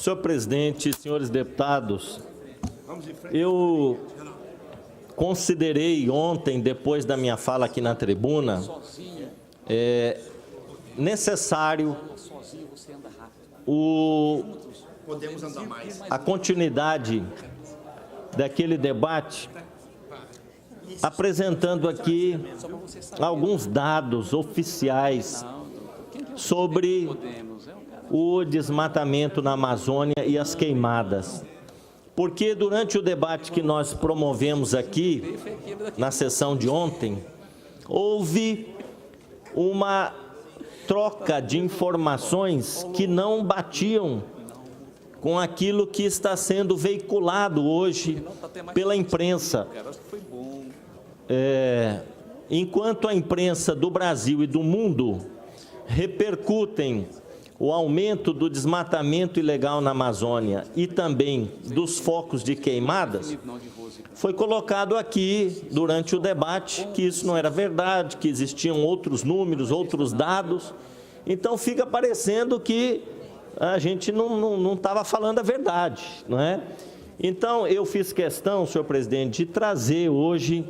Senhor presidente, senhores deputados, eu considerei ontem, depois da minha fala aqui na tribuna, necessário a continuidade daquele debate, apresentando aqui alguns dados oficiais sobre o desmatamento na Amazônia e as queimadas. Porque durante o debate que nós promovemos aqui, na sessão de ontem, houve uma troca de informações que não batiam com aquilo que está sendo veiculado hoje pela imprensa. Enquanto a imprensa do Brasil e do mundo repercutem o aumento do desmatamento ilegal na Amazônia e também dos focos de queimadas, foi colocado aqui, durante o debate, que isso não era verdade, que existiam outros números, outros dados. Então, fica parecendo que a gente não estava falando a verdade, não é? Então, eu fiz questão, senhor presidente, de trazer hoje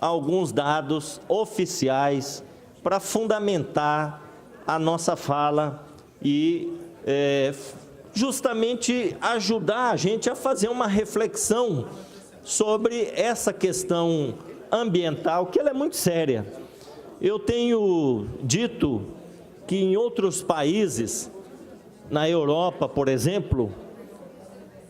alguns dados oficiais para fundamentar a nossa fala e justamente ajudar a gente a fazer uma reflexão sobre essa questão ambiental, que ela é muito séria. Eu tenho dito que em outros países, na Europa, por exemplo,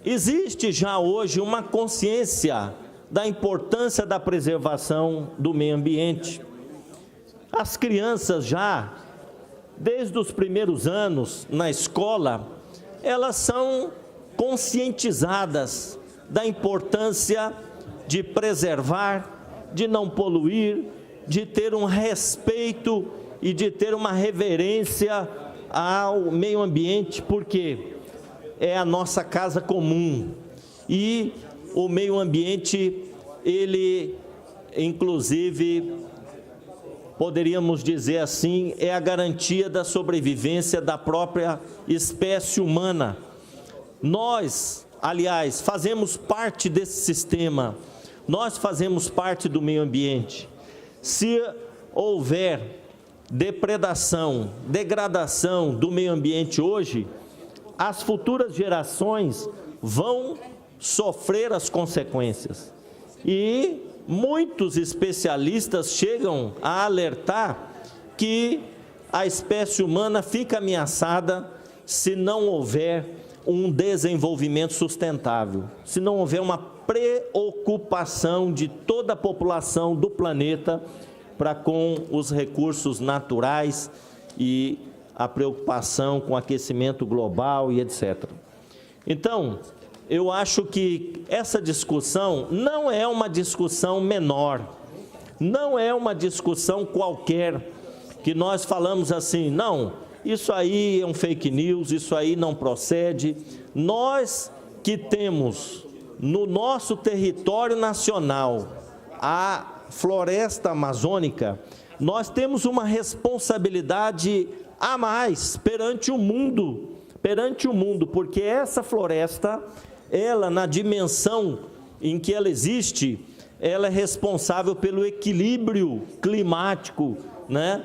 existe já hoje uma consciência da importância da preservação do meio ambiente. As crianças já, desde os primeiros anos na escola, elas são conscientizadas da importância de preservar, de não poluir, de ter um respeito e de ter uma reverência ao meio ambiente, porque é a nossa casa comum. E o meio ambiente, ele, inclusive, poderíamos dizer assim, é a garantia da sobrevivência da própria espécie humana. Nós, aliás, fazemos parte desse sistema, nós fazemos parte do meio ambiente. Se houver depredação, degradação do meio ambiente hoje, as futuras gerações vão sofrer as consequências. E muitos especialistas chegam a alertar que a espécie humana fica ameaçada se não houver um desenvolvimento sustentável, se não houver uma preocupação de toda a população do planeta para com os recursos naturais e a preocupação com o aquecimento global e etc. Então, eu acho que essa discussão não é uma discussão menor, não é uma discussão qualquer, que nós falamos assim, não, isso aí é um fake news, isso aí não procede. Nós que temos no nosso território nacional a floresta amazônica, nós temos uma responsabilidade a mais perante o mundo, porque essa floresta, ela, na dimensão em que ela existe, ela é responsável pelo equilíbrio climático, né?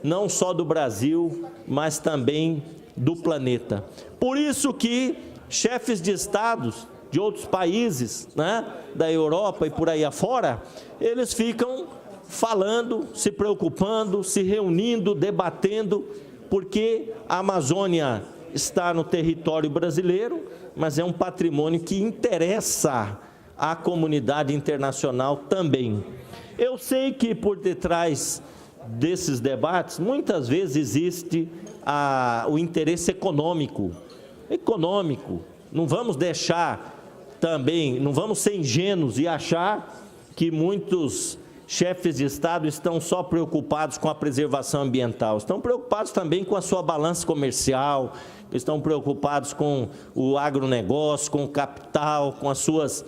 Não só do Brasil, mas também do planeta. Por isso que chefes de estados de outros países, né, da Europa e por aí afora, eles ficam falando, se preocupando, se reunindo, debatendo, porque a Amazônia está no território brasileiro, mas é um patrimônio que interessa à comunidade internacional também. Eu sei que por detrás desses debates, muitas vezes existe o interesse econômico. Não vamos deixar também, não vamos ser ingênuos e achar que muitos chefes de Estado estão só preocupados com a preservação ambiental, estão preocupados também com a sua balança comercial, estão preocupados com o agronegócio, com o capital, com as suas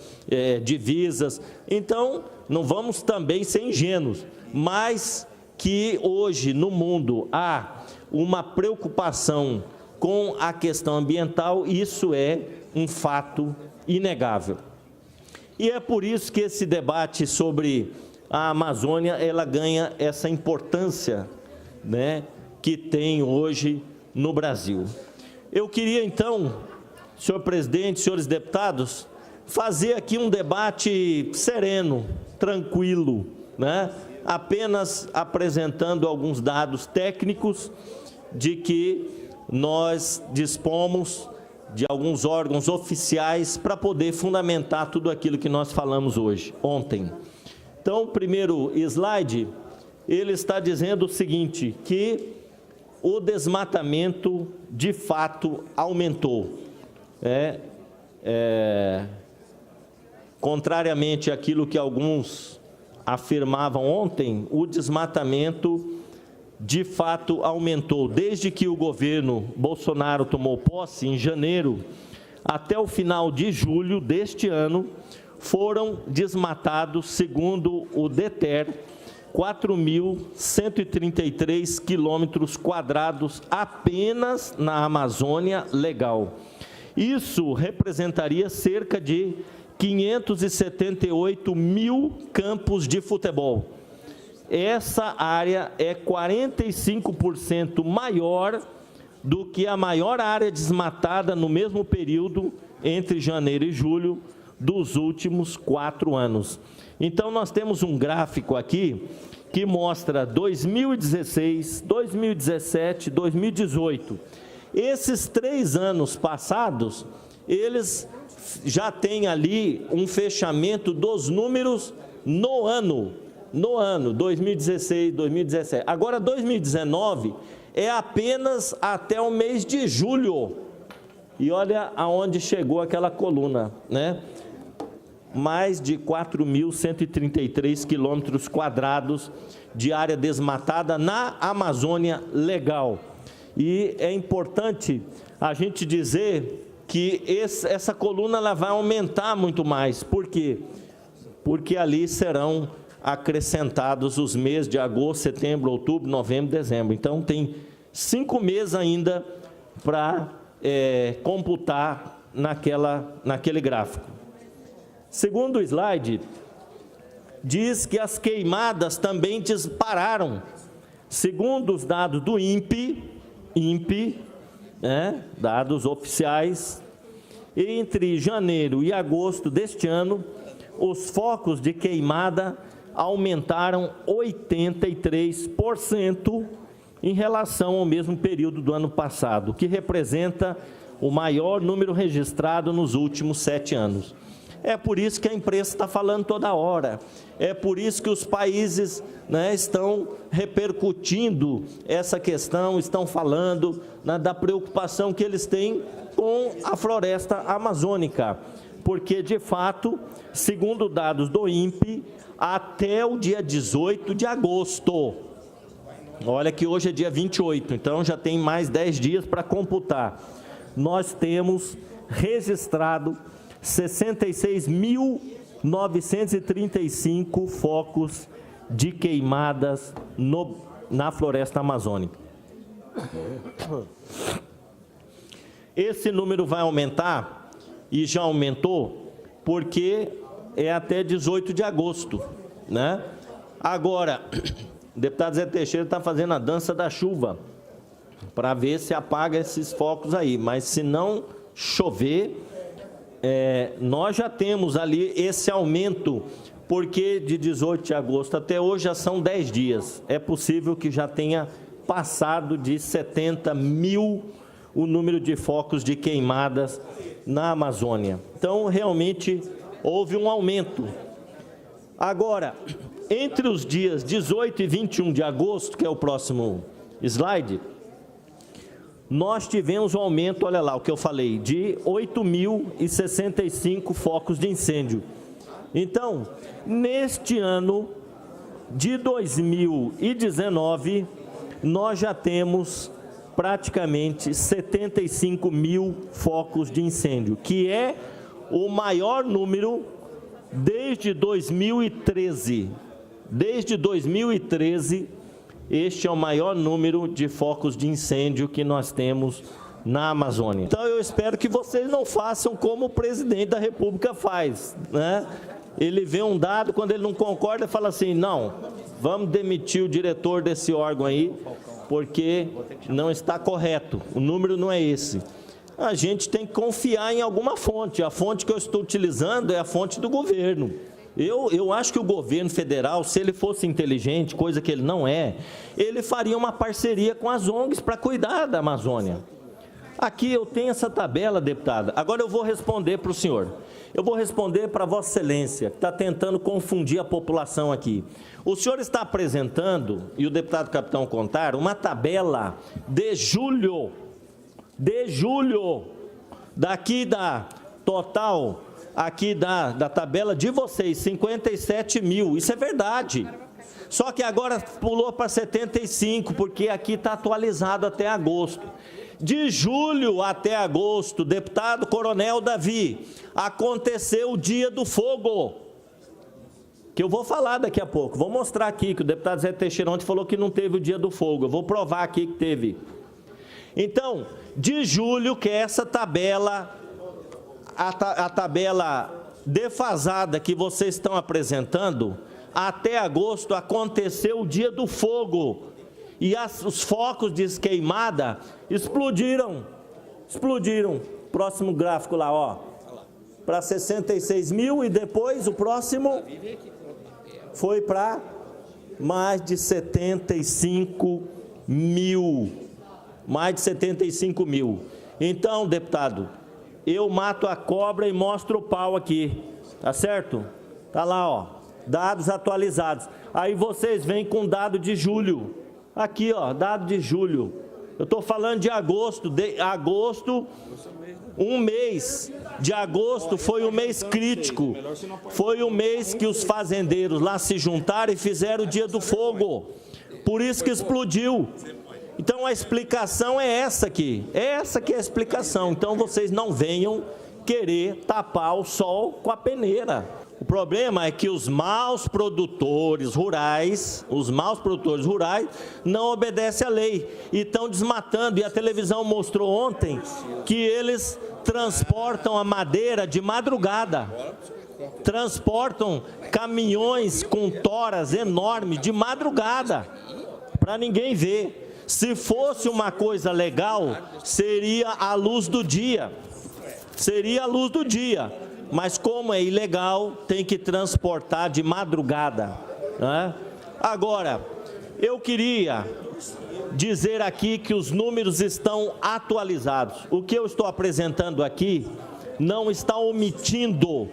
divisas. Então, não vamos também ser ingênuos, mas que hoje no mundo há uma preocupação com a questão ambiental, isso é um fato inegável. E é por isso que esse debate sobre a Amazônia, ela ganha essa importância, né, que tem hoje no Brasil. Eu queria, então, senhor presidente, senhores deputados, fazer aqui um debate sereno, tranquilo, né, apenas apresentando alguns dados técnicos de que nós dispomos de alguns órgãos oficiais para poder fundamentar tudo aquilo que nós falamos ontem. Então, o primeiro slide, ele está dizendo o seguinte, que o desmatamento, de fato, aumentou. Contrariamente àquilo que alguns afirmavam ontem, o desmatamento, de fato, aumentou. Desde que o governo Bolsonaro tomou posse, em janeiro, até o final de julho deste ano, foram desmatados, segundo o DETER, 4.133 quilômetros quadrados apenas na Amazônia Legal. Isso representaria cerca de 578 mil campos de futebol. Essa área é 45% maior do que a maior área desmatada no mesmo período, entre janeiro e julho, dos últimos 4 anos. Então, nós temos um gráfico aqui que mostra 2016, 2017, 2018. Esses 3 anos passados, eles já têm ali um fechamento dos números no ano 2016, 2017. Agora, 2019 é apenas até o mês de julho. E olha aonde chegou aquela coluna, né? Mais de 4.133 quilômetros quadrados de área desmatada na Amazônia Legal. E é importante a gente dizer que essa coluna ela vai aumentar muito mais. Por quê? Porque ali serão acrescentados os meses de agosto, setembro, outubro, novembro, dezembro. Então, tem 5 meses ainda para computar naquele gráfico. Segundo o slide, diz que as queimadas também dispararam. Segundo os dados do INPE, dados oficiais, entre janeiro e agosto deste ano, os focos de queimada aumentaram 83% em relação ao mesmo período do ano passado, o que representa o maior número registrado nos últimos 7 anos. É por isso que a imprensa está falando toda hora, é por isso que os países, estão repercutindo essa questão, estão falando da preocupação que eles têm com a floresta amazônica, porque, de fato, segundo dados do INPE, até o dia 18 de agosto, olha que hoje é dia 28, então já tem mais 10 dias para computar, nós temos registrado 66.935 focos de queimadas na floresta amazônica. Esse número vai aumentar, e já aumentou, porque é até 18 de agosto, né? Agora, o deputado Zé Teixeira está fazendo a dança da chuva, para ver se apaga esses focos aí, mas se não chover, nós já temos ali esse aumento, porque de 18 de agosto até hoje já são 10 dias. É possível que já tenha passado de 70 mil o número de focos de queimadas na Amazônia. Então, realmente, houve um aumento. Agora, entre os dias 18 e 21 de agosto, que é o próximo slide, nós tivemos um aumento, olha lá o que eu falei, de 8.065 focos de incêndio. Então, neste ano de 2019, nós já temos praticamente 75 mil focos de incêndio, que é o maior número desde 2013. Desde 2013, este é o maior número de focos de incêndio que nós temos na Amazônia. Então eu espero que vocês não façam como o presidente da República faz, né? Ele vê um dado, quando ele não concorda, fala assim, não, vamos demitir o diretor desse órgão aí, porque não está correto, o número não é esse. A gente tem que confiar em alguma fonte, a fonte que eu estou utilizando é a fonte do governo. Eu acho que o governo federal, se ele fosse inteligente, coisa que ele não é, ele faria uma parceria com as ONGs para cuidar da Amazônia. Aqui eu tenho essa tabela, deputada. Agora eu vou responder para o senhor. Eu vou responder para Vossa Excelência, que está tentando confundir a população aqui. O senhor está apresentando, e o deputado Capitão Contar, uma tabela de julho, daqui da total, aqui da tabela de vocês, 57 mil. Isso é verdade. Só que agora pulou para 75, porque aqui está atualizado até agosto. De julho até agosto, deputado Coronel Davi, aconteceu o Dia do Fogo, que eu vou falar daqui a pouco. Vou mostrar aqui que o deputado Zé Teixeira ontem falou que não teve o Dia do Fogo. Eu vou provar aqui que teve. Então, de julho, que é essa tabela, a tabela defasada que vocês estão apresentando, até agosto aconteceu o Dia do Fogo. E os focos de queimada explodiram. Próximo gráfico lá, ó, para 66 mil e depois o próximo foi para mais de 75 mil. Então, deputado, eu mato a cobra e mostro o pau aqui, tá certo? Tá lá, ó, dados atualizados. Aí vocês vêm com dado de julho. Aqui, ó, dado de julho. Eu estou falando de agosto. Um mês de agosto foi um mês crítico. Foi o mês que os fazendeiros lá se juntaram e fizeram o Dia do Fogo. Por isso que explodiu. Então a explicação é essa aqui. Essa que é a explicação. Então vocês não venham querer tapar o sol com a peneira. O problema é que os maus produtores rurais não obedecem à lei e estão desmatando. E a televisão mostrou ontem que eles transportam a madeira de madrugada. Transportam caminhões com toras enormes de madrugada, para ninguém ver. Se fosse uma coisa legal, seria a luz do dia. Mas como é ilegal, tem que transportar de madrugada, né? Agora, eu queria dizer aqui que os números estão atualizados. O que eu estou apresentando aqui não está omitindo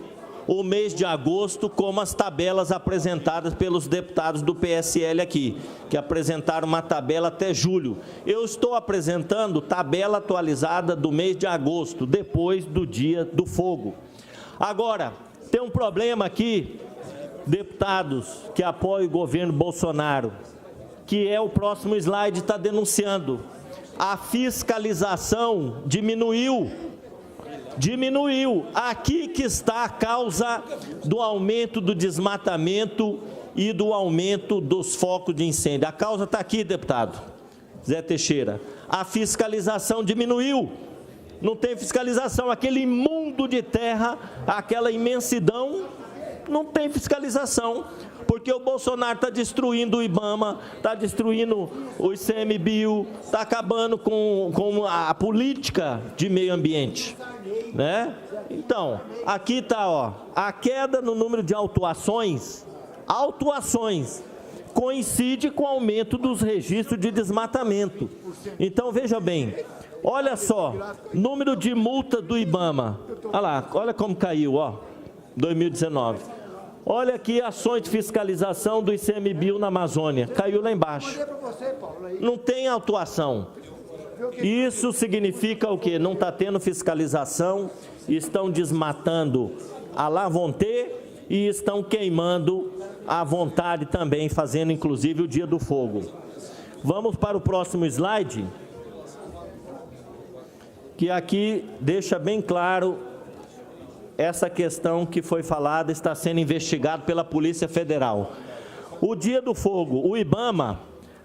o mês de agosto, como as tabelas apresentadas pelos deputados do PSL aqui, que apresentaram uma tabela até julho. Eu estou apresentando tabela atualizada do mês de agosto, depois do Dia do Fogo. Agora, tem um problema aqui, deputados que apoiam o governo Bolsonaro, que é o próximo slide, está denunciando. A fiscalização diminuiu. Aqui que está a causa do aumento do desmatamento e do aumento dos focos de incêndio. A causa está aqui, deputado Zé Teixeira. A fiscalização diminuiu. Não tem fiscalização, aquele imundo de terra, aquela imensidão, não tem fiscalização, porque o Bolsonaro está destruindo o IBAMA, está destruindo o ICMBio, está acabando com a política de meio ambiente, né? Então, aqui está, ó, a queda no número de autuações coincide com o aumento dos registros de desmatamento. Então, veja bem, olha só, número de multa do IBAMA, olha lá, olha como caiu, ó, 2019. Olha aqui ações de fiscalização do ICMBio na Amazônia, caiu lá embaixo. Não tem autuação. Isso significa o quê? Não está tendo fiscalização, estão desmatando a lá vontade e estão queimando à vontade também, fazendo inclusive o Dia do Fogo. Vamos para o próximo slide, que aqui deixa bem claro essa questão que foi falada, está sendo investigado pela Polícia Federal. O Dia do Fogo, o IBAMA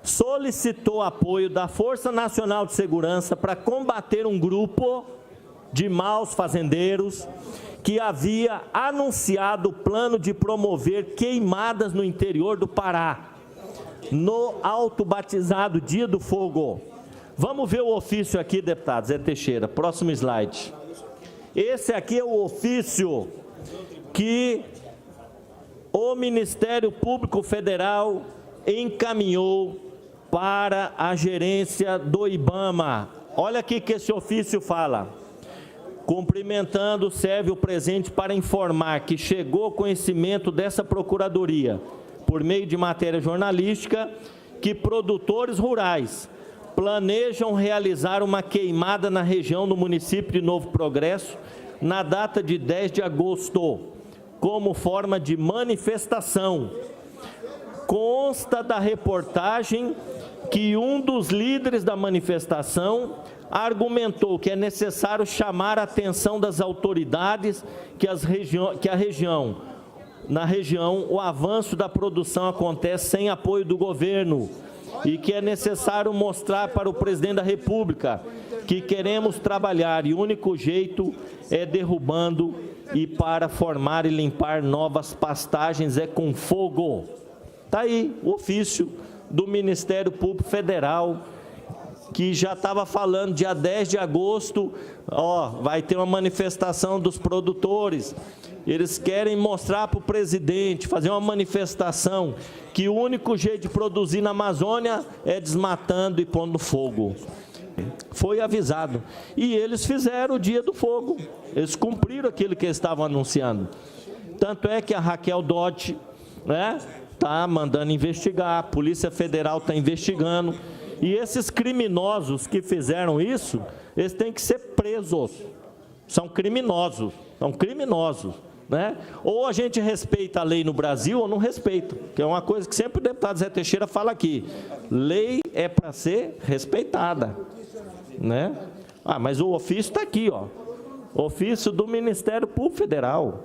solicitou apoio da Força Nacional de Segurança para combater um grupo de maus fazendeiros que havia anunciado o plano de promover queimadas no interior do Pará, no autobatizado Dia do Fogo. Vamos ver o ofício aqui, deputado Zé Teixeira, próximo slide. Esse aqui é o ofício que o Ministério Público Federal encaminhou para a gerência do IBAMA. Olha aqui que esse ofício fala. Cumprimentando, serve o presente para informar que chegou ao conhecimento dessa Procuradoria, por meio de matéria jornalística, que produtores rurais planejam realizar uma queimada na região do município de Novo Progresso, na data de 10 de agosto, como forma de manifestação. Consta da reportagem que um dos líderes da manifestação argumentou que é necessário chamar a atenção das autoridades na região o avanço da produção acontece sem apoio do governo e que é necessário mostrar para o presidente da República que queremos trabalhar e o único jeito é derrubando, e para formar e limpar novas pastagens é com fogo. Está aí o ofício do Ministério Público Federal, que já estava falando, dia 10 de agosto, vai ter uma manifestação dos produtores. Eles querem mostrar para o presidente, fazer uma manifestação, que o único jeito de produzir na Amazônia é desmatando e pondo fogo. Foi avisado. E eles fizeram o Dia do Fogo. Eles cumpriram aquilo que eles estavam anunciando. Tanto é que a Raquel Dodge está mandando investigar, a Polícia Federal está investigando. E esses criminosos que fizeram isso, eles têm que ser presos. São criminosos, né? Ou a gente respeita a lei no Brasil ou não respeita, que é uma coisa que sempre o deputado Zé Teixeira fala aqui. Lei é para ser respeitada, né? Mas o ofício está aqui, ofício do Ministério Público Federal,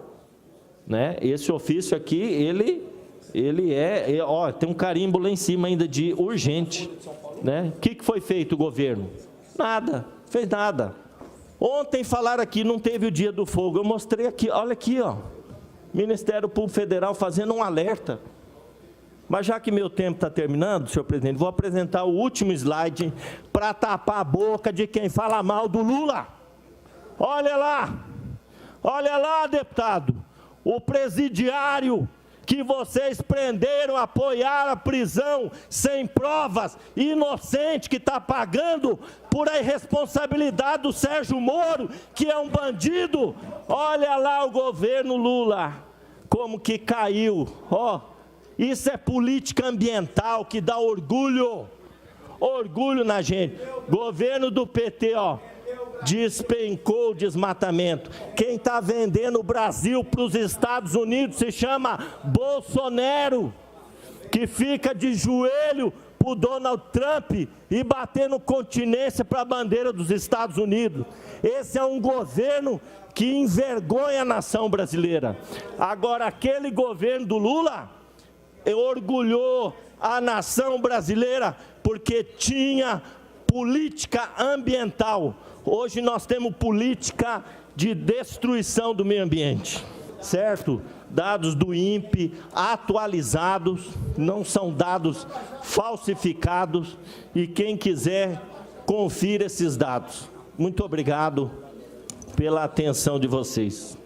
né? Esse ofício aqui, ele tem um carimbo lá em cima ainda de urgente, né? O que foi feito o governo? Nada, fez nada. Ontem falaram aqui, não teve o Dia do Fogo, eu mostrei aqui, olha aqui, Ministério Público Federal fazendo um alerta. Mas já que meu tempo está terminando, senhor presidente, vou apresentar o último slide para tapar a boca de quem fala mal do Lula. Olha lá, deputado, o presidiário que vocês prenderam, apoiaram a prisão sem provas, inocente, que está pagando por a irresponsabilidade do Sérgio Moro, que é um bandido. Olha lá o governo Lula, como que caiu. Isso é política ambiental que dá orgulho na gente. Governo do PT, despencou o desmatamento. Quem está vendendo o Brasil para os Estados Unidos se chama Bolsonaro, que fica de joelho para o Donald Trump e batendo continência para a bandeira dos Estados Unidos. Esse é um governo que envergonha a nação brasileira. Agora, aquele governo do Lula orgulhou a nação brasileira porque tinha política ambiental. Hoje nós temos política de destruição do meio ambiente, certo? Dados do INPE atualizados, não são dados falsificados, e quem quiser, confira esses dados. Muito obrigado pela atenção de vocês.